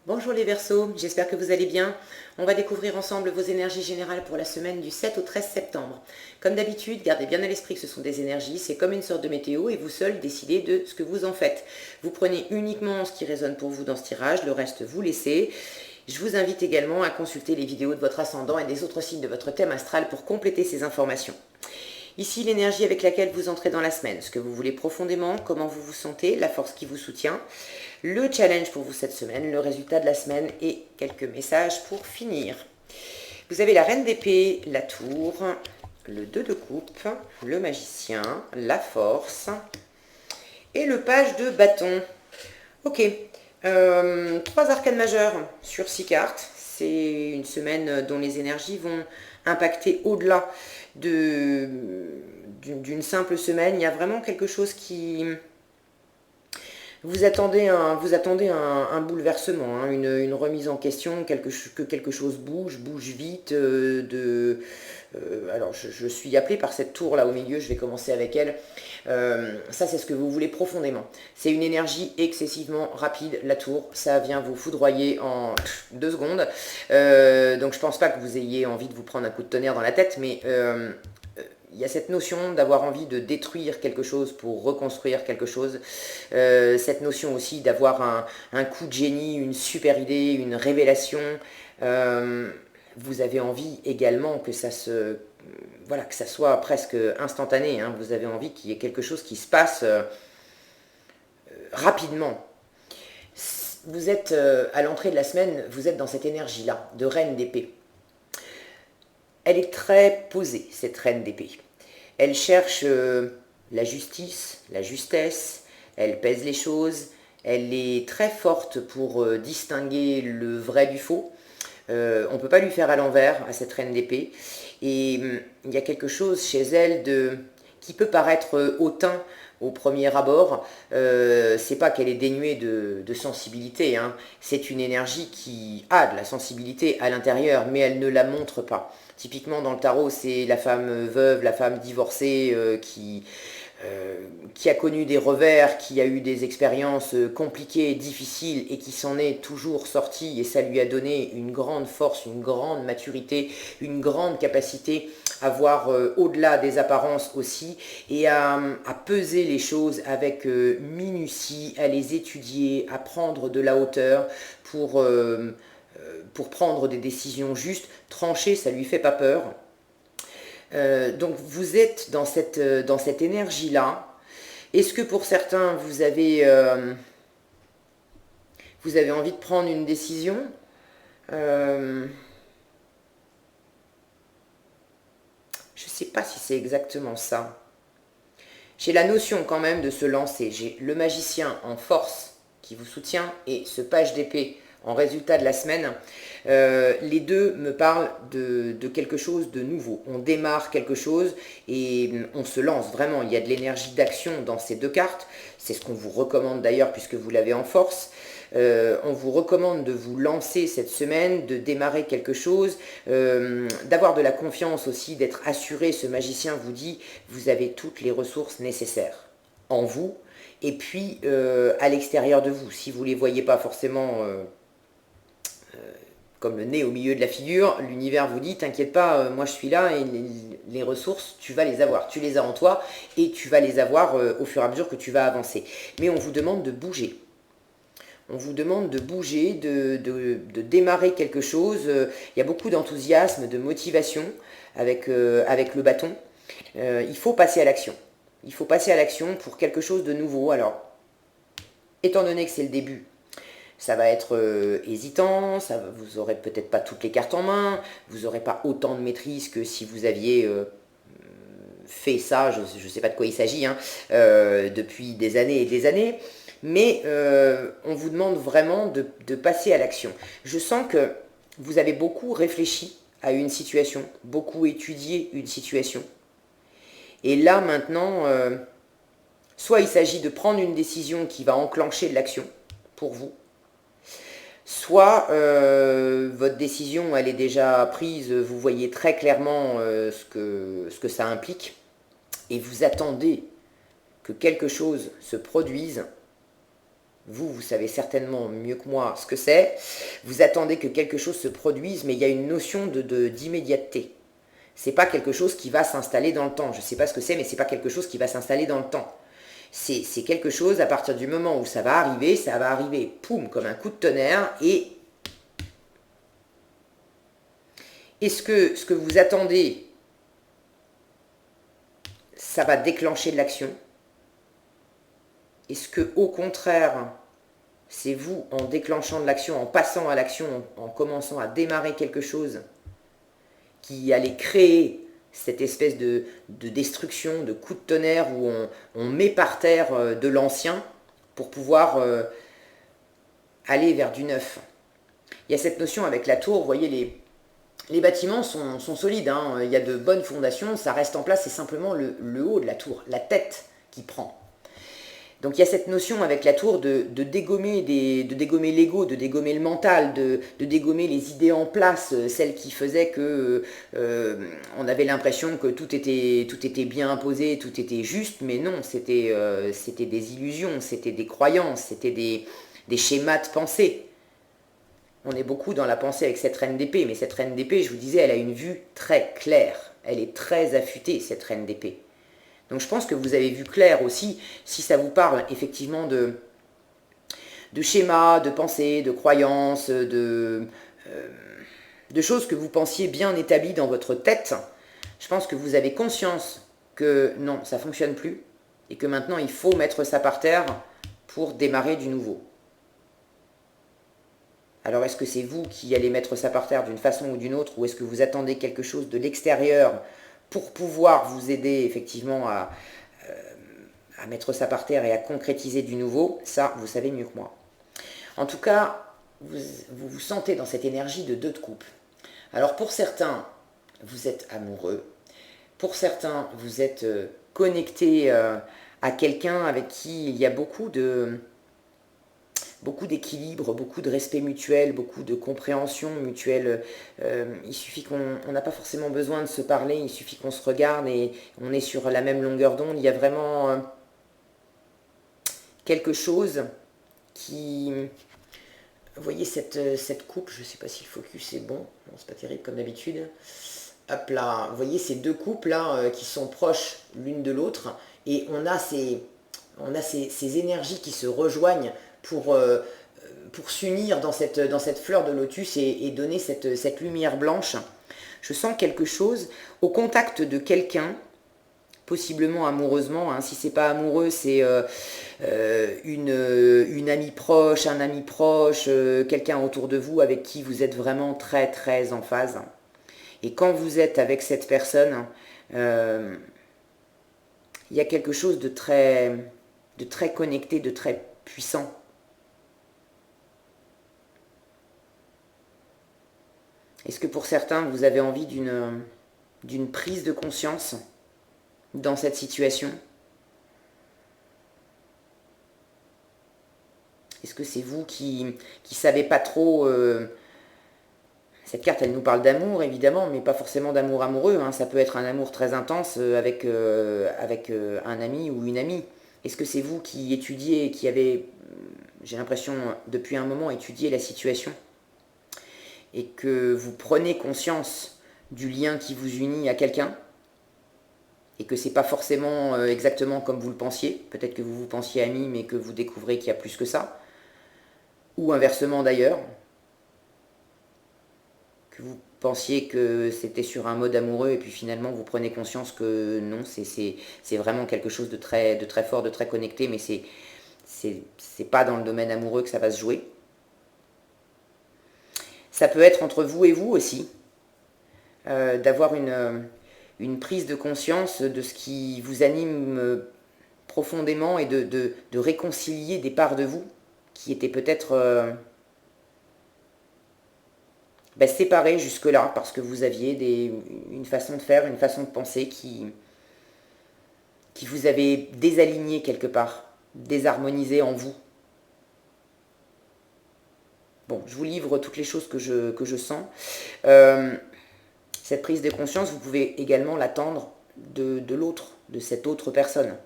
Bonjour les Verseaux, j'espère que vous allez bien. On va découvrir ensemble vos énergies générales pour la semaine du 7 au 13 septembre. Comme d'habitude, gardez bien à l'esprit que ce sont des énergies, c'est comme une sorte de météo et vous seul décidez de ce que vous en faites. Vous prenez uniquement ce qui résonne pour vous dans ce tirage, le reste vous laissez. Je vous invite également à consulter les vidéos de votre ascendant et des autres signes de votre thème astral pour compléter ces informations. Ici, l'énergie avec laquelle vous entrez dans la semaine, ce que vous voulez profondément, comment vous vous sentez, la force qui vous soutient, le challenge pour vous cette semaine, le résultat de la semaine et quelques messages pour finir. Vous avez la reine d'épée, la tour, le 2 de coupe, le magicien, la force et le page de bâton. Ok, 3 arcanes majeures sur 6 cartes. C'est une semaine dont les énergies vont impacter au-delà d'une simple semaine. Il y a vraiment quelque chose qui... Vous attendez un bouleversement, hein, une remise en question, que quelque chose bouge vite. Alors, je suis appelée par cette tour là au milieu, je vais commencer avec elle. Ça, c'est ce que vous voulez profondément. C'est une énergie excessivement rapide, la tour. Ça vient vous foudroyer en 2 secondes. Donc, je pense pas que vous ayez envie de vous prendre un coup de tonnerre dans la tête, mais... il y a cette notion d'avoir envie de détruire quelque chose pour reconstruire quelque chose. Cette notion aussi d'avoir un coup de génie, une super idée, une révélation. Vous avez envie également que ça que ça soit presque instantané. Hein. Vous avez envie qu'il y ait quelque chose qui se passe rapidement. Vous êtes à l'entrée de la semaine, vous êtes dans cette énergie-là, de reine d'épée. Elle est très posée, cette reine d'épée. Elle cherche la justice, la justesse, elle pèse les choses, elle est très forte pour distinguer le vrai du faux. On ne peut pas lui faire à l'envers à cette reine d'épée. Et il y a quelque chose chez elle qui peut paraître hautain au premier abord. C'est pas qu'elle est dénuée de sensibilité, hein. C'est une énergie qui a de la sensibilité à l'intérieur, mais elle ne la montre pas. Typiquement dans le tarot, c'est la femme veuve, la femme divorcée qui a connu des revers, qui a eu des expériences compliquées, difficiles et qui s'en est toujours sortie, et ça lui a donné une grande force, une grande maturité, une grande capacité à voir au-delà des apparences aussi et à peser les choses avec minutie, à les étudier, à prendre de la hauteur pour prendre des décisions justes. Trancher, ça lui fait pas peur. Donc vous êtes dans cette énergie-là. Est-ce que pour certains, vous avez envie de prendre une décision Je ne sais pas si c'est exactement ça. J'ai la notion quand même de se lancer. J'ai le magicien en force qui vous soutient et ce page d'épée en résultat de la semaine. Les deux me parlent de quelque chose de nouveau. On démarre quelque chose et on se lance vraiment. Il y a de l'énergie d'action dans ces 2 cartes. C'est ce qu'on vous recommande d'ailleurs puisque vous l'avez en force. On vous recommande de vous lancer cette semaine, de démarrer quelque chose, d'avoir de la confiance aussi, d'être assuré. Ce magicien vous dit, vous avez toutes les ressources nécessaires en vous et puis à l'extérieur de vous. Si vous ne les voyez pas forcément comme le nez au milieu de la figure, l'univers vous dit, t'inquiète pas, moi je suis là et les ressources, tu vas les avoir. Tu les as en toi et tu vas les avoir au fur et à mesure que tu vas avancer. Mais on vous demande de bouger. On vous demande de bouger, de démarrer quelque chose. Il y a beaucoup d'enthousiasme, de motivation avec le bâton. Il faut passer à l'action. Il faut passer à l'action pour quelque chose de nouveau. Alors, étant donné que c'est le début, ça va être hésitant, vous n'aurez peut-être pas toutes les cartes en main, vous n'aurez pas autant de maîtrise que si vous aviez fait ça, je ne sais pas de quoi il s'agit, hein, depuis des années et des années, mais on vous demande vraiment de passer à l'action. Je sens que vous avez beaucoup réfléchi à une situation, beaucoup étudié une situation, et là maintenant, soit il s'agit de prendre une décision qui va enclencher de l'action pour vous, soit votre décision elle est déjà prise, vous voyez très clairement ce que ça implique et vous attendez que quelque chose se produise vous savez certainement mieux que moi ce que c'est. Vous attendez que quelque chose se produise, mais il y a une notion d'immédiateté. C'est pas quelque chose qui va s'installer dans le temps. Je sais pas ce que c'est, mais c'est pas quelque chose qui va s'installer dans le temps. C'est quelque chose, à partir du moment où ça va arriver, poum, comme un coup de tonnerre, et ce que vous attendez, ça va déclencher de l'action. Est-ce que, au contraire, c'est vous, en déclenchant de l'action, en passant à l'action, en commençant à démarrer quelque chose, qui allait créer cette espèce de destruction, de coup de tonnerre, où on met par terre de l'ancien pour pouvoir aller vers du neuf. Il y a cette notion avec la tour, vous voyez, les bâtiments sont solides, hein, il y a de bonnes fondations, ça reste en place, c'est simplement le haut de la tour, la tête qui prend. Donc il y a cette notion avec la tour de dégommer l'ego, de dégommer le mental, de dégommer les idées en place, celles qui faisaient que on avait l'impression que tout était bien imposé, tout était juste, mais non, c'était des illusions, c'était des croyances, c'était des schémas de pensée. On est beaucoup dans la pensée avec cette reine d'épée, mais cette reine d'épée, je vous disais, elle a une vue très claire, elle est très affûtée, cette reine d'épée. Donc je pense que vous avez vu clair aussi, si ça vous parle effectivement de schémas, de pensées, de croyances, de choses que vous pensiez bien établies dans votre tête. Je pense que vous avez conscience que non, ça ne fonctionne plus et que maintenant il faut mettre ça par terre pour démarrer du nouveau. Alors est-ce que c'est vous qui allez mettre ça par terre d'une façon ou d'une autre, ou est-ce que vous attendez quelque chose de l'extérieur pour pouvoir vous aider effectivement à mettre ça par terre et à concrétiser du nouveau? Ça, vous savez mieux que moi. En tout cas, vous vous sentez dans cette énergie de 2 de coupe. Alors pour certains, vous êtes amoureux. Pour certains, vous êtes connecté à quelqu'un avec qui il y a beaucoup d'équilibre, beaucoup de respect mutuel, beaucoup de compréhension mutuelle. Il suffit qu'on n'a pas forcément besoin de se parler, il suffit qu'on se regarde et on est sur la même longueur d'onde. Il y a vraiment quelque chose qui... Vous voyez cette coupe, je ne sais pas si le focus est bon, non, c'est pas terrible comme d'habitude. Hop là, vous voyez ces 2 coupes là qui sont proches l'une de l'autre, et on a ces énergies qui se rejoignent pour s'unir dans cette fleur de lotus et donner cette lumière blanche. Je sens quelque chose au contact de quelqu'un, possiblement amoureusement, hein. Si c'est pas amoureux, c'est une amie proche, un ami proche, quelqu'un autour de vous avec qui vous êtes vraiment très très en phase. Et quand vous êtes avec cette personne, il y a quelque chose de très connecté, de très puissant. Est-ce que pour certains, vous avez envie d'une prise de conscience dans cette situation? Est-ce que c'est vous qui savez pas trop... Cette carte, elle nous parle d'amour, évidemment, mais pas forcément d'amour amoureux, hein. Ça peut être un amour très intense avec un ami ou une amie. Est-ce que c'est vous qui étudiez, qui avez, j'ai l'impression, depuis un moment, étudié la situation et que vous prenez conscience du lien qui vous unit à quelqu'un et que c'est pas forcément exactement comme vous le pensiez. Peut-être que vous pensiez ami, mais que vous découvrez qu'il y a plus que ça. Ou inversement d'ailleurs. Que vous pensiez que c'était sur un mode amoureux et puis finalement vous prenez conscience que non, c'est vraiment quelque chose de très fort, de très connecté, mais c'est pas dans le domaine amoureux que ça va se jouer. Ça peut être entre vous et vous aussi, d'avoir une prise de conscience de ce qui vous anime profondément et de réconcilier des parts de vous qui étaient peut-être séparées jusque-là parce que vous aviez une façon de faire, une façon de penser qui vous avait désaligné quelque part, désharmonisé en vous. Bon, je vous livre toutes les choses que je sens. Cette prise de conscience, vous pouvez également l'attendre de l'autre, de cette autre personne.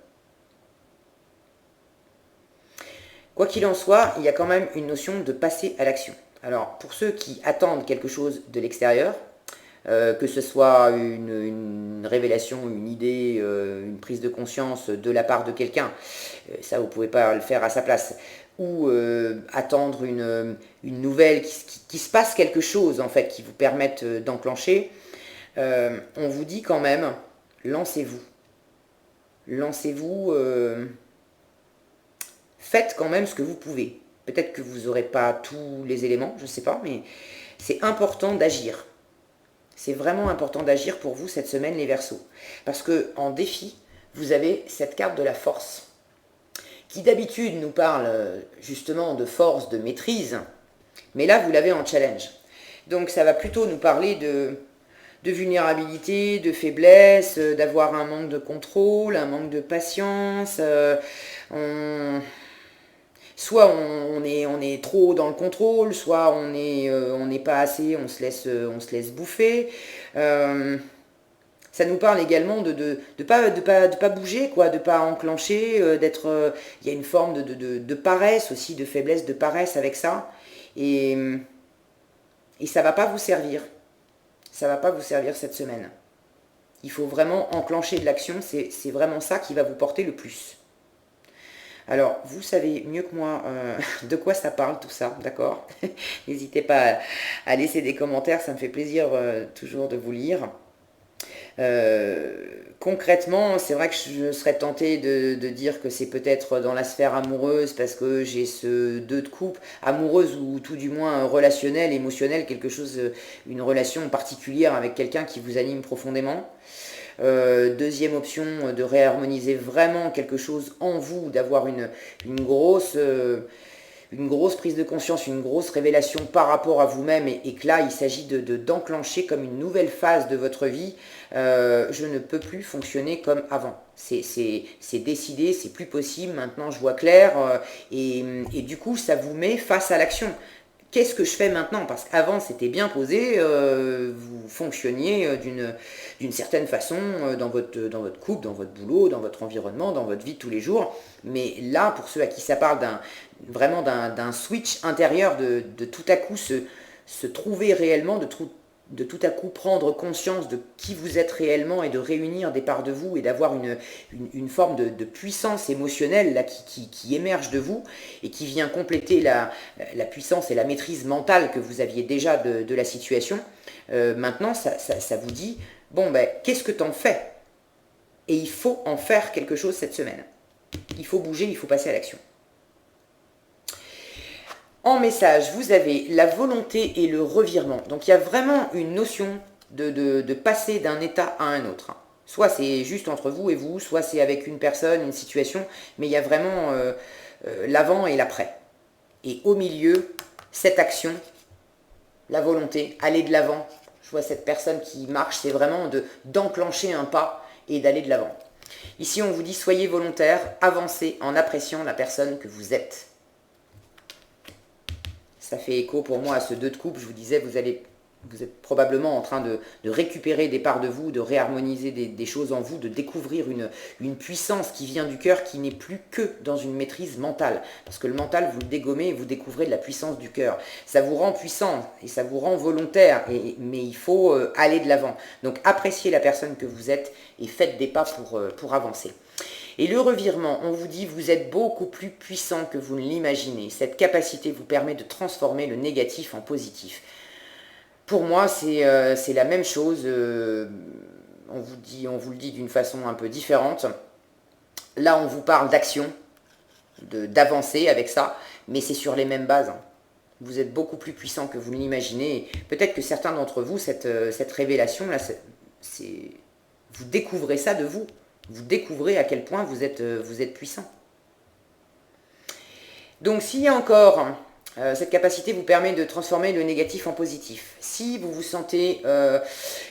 Quoi qu'il en soit, il y a quand même une notion de passer à l'action. Alors, pour ceux qui attendent quelque chose de l'extérieur, que ce soit une révélation, une idée, une prise de conscience de la part de quelqu'un, ça vous ne pouvez pas le faire à sa place, ou attendre une nouvelle, qui se passe quelque chose en fait, qui vous permette d'enclencher, on vous dit quand même, lancez-vous. Lancez-vous, faites quand même ce que vous pouvez. Peut-être que vous n'aurez pas tous les éléments, je ne sais pas, mais c'est important d'agir. C'est vraiment important d'agir pour vous cette semaine, les Verseaux. Parce que en défi, vous avez cette carte de la force, qui d'habitude nous parle justement de force, de maîtrise, mais là, vous l'avez en challenge. Donc ça va plutôt nous parler de vulnérabilité, de faiblesse, d'avoir un manque de contrôle, un manque de patience. Soit on est trop dans le contrôle, soit on n'est pas assez, on se laisse bouffer. Ça nous parle également de pas bouger, quoi, de pas enclencher, d'être. Il y a une forme de paresse aussi, de faiblesse, de paresse avec ça. Et ça va pas vous servir. Ça va pas vous servir cette semaine. Il faut vraiment enclencher de l'action, c'est vraiment ça qui va vous porter le plus. Alors, vous savez mieux que moi de quoi ça parle tout ça, d'accord? N'hésitez pas à laisser des commentaires, ça me fait plaisir toujours de vous lire. Concrètement, c'est vrai que je serais tentée de dire que c'est peut-être dans la sphère amoureuse parce que j'ai ce 2 de coupe, amoureuse ou tout du moins relationnel, émotionnel, quelque chose, une relation particulière avec quelqu'un qui vous anime profondément. Deuxième option, de réharmoniser vraiment quelque chose en vous, d'avoir une grosse prise de conscience, une grosse révélation par rapport à vous-même et que là, il s'agit d'enclencher comme une nouvelle phase de votre vie. Je ne peux plus fonctionner comme avant. C'est décidé, c'est plus possible, maintenant je vois clair et du coup, ça vous met face à l'action. Qu'est-ce que je fais maintenant? Parce qu'avant, c'était bien posé, vous fonctionniez d'une certaine façon dans votre couple, dans votre boulot, dans votre environnement, dans votre vie de tous les jours. Mais là, pour ceux à qui ça parle vraiment d'un switch intérieur, de tout à coup se trouver réellement, de tout à coup prendre conscience de qui vous êtes réellement et de réunir des parts de vous et d'avoir une forme de puissance émotionnelle là, qui émerge de vous et qui vient compléter la puissance et la maîtrise mentale que vous aviez déjà de la situation. Maintenant, ça vous dit, bon, ben, qu'est-ce que t'en fais? Et il faut en faire quelque chose cette semaine. Il faut bouger, il faut passer à l'action. En message, vous avez la volonté et le revirement. Donc il y a vraiment une notion de passer d'un état à un autre. Soit c'est juste entre vous et vous, soit c'est avec une personne, une situation, mais il y a vraiment l'avant et l'après. Et au milieu, cette action, la volonté, aller de l'avant. Je vois cette personne qui marche, c'est vraiment d'enclencher un pas et d'aller de l'avant. Ici, on vous dit, soyez volontaire, avancez en appréciant la personne que vous êtes. Ça fait écho pour moi à ce 2 de coupe. Je vous disais, vous êtes probablement en train de récupérer des parts de vous, de réharmoniser des choses en vous, de découvrir une puissance qui vient du cœur, qui n'est plus que dans une maîtrise mentale. Parce que le mental, vous le dégommez et vous découvrez de la puissance du cœur. Ça vous rend puissant et ça vous rend volontaire, mais il faut aller de l'avant. Donc appréciez la personne que vous êtes et faites des pas pour avancer. Et le revirement, on vous dit, vous êtes beaucoup plus puissant que vous ne l'imaginez. Cette capacité vous permet de transformer le négatif en positif. Pour moi, c'est la même chose. On vous le dit d'une façon un peu différente. Là, on vous parle d'action, d'avancer avec ça, mais c'est sur les mêmes bases. Vous êtes beaucoup plus puissant que vous ne l'imaginez. Peut-être que certains d'entre vous, cette révélation-là, vous découvrez ça de vous. Vous découvrez à quel point vous êtes puissant. Donc s'il y a encore, cette capacité vous permet de transformer le négatif en positif. Si vous vous sentez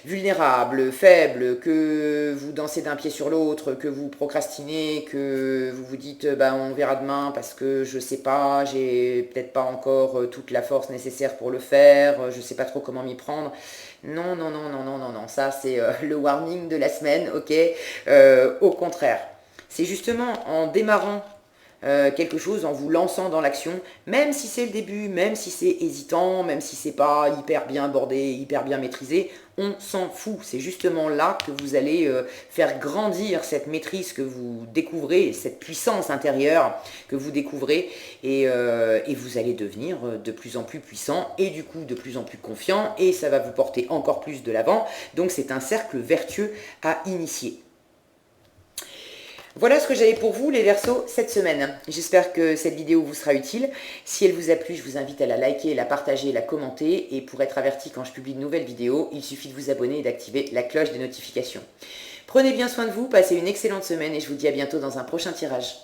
vulnérable, faible, que vous dansez d'un pied sur l'autre, que vous procrastinez, que vous vous dites bah, on verra demain parce que je sais pas, j'ai peut-être pas encore toute la force nécessaire pour le faire, je sais pas trop comment m'y prendre. Non, ça c'est le warning de la semaine, ok. Au contraire, c'est justement en démarrant quelque chose en vous lançant dans l'action, même si c'est le début, même si c'est hésitant, même si c'est pas hyper bien abordé, hyper bien maîtrisé, on s'en fout. C'est justement là que vous allez faire grandir cette maîtrise que vous découvrez, cette puissance intérieure que vous découvrez, et vous allez devenir de plus en plus puissant, et du coup de plus en plus confiant, et ça va vous porter encore plus de l'avant. Donc c'est un cercle vertueux à initier. Voilà ce que j'avais pour vous les Verseaux cette semaine. J'espère que cette vidéo vous sera utile. Si elle vous a plu, je vous invite à la liker, la partager, la commenter. Et pour être averti quand je publie de nouvelles vidéos, il suffit de vous abonner et d'activer la cloche des notifications. Prenez bien soin de vous, passez une excellente semaine et je vous dis à bientôt dans un prochain tirage.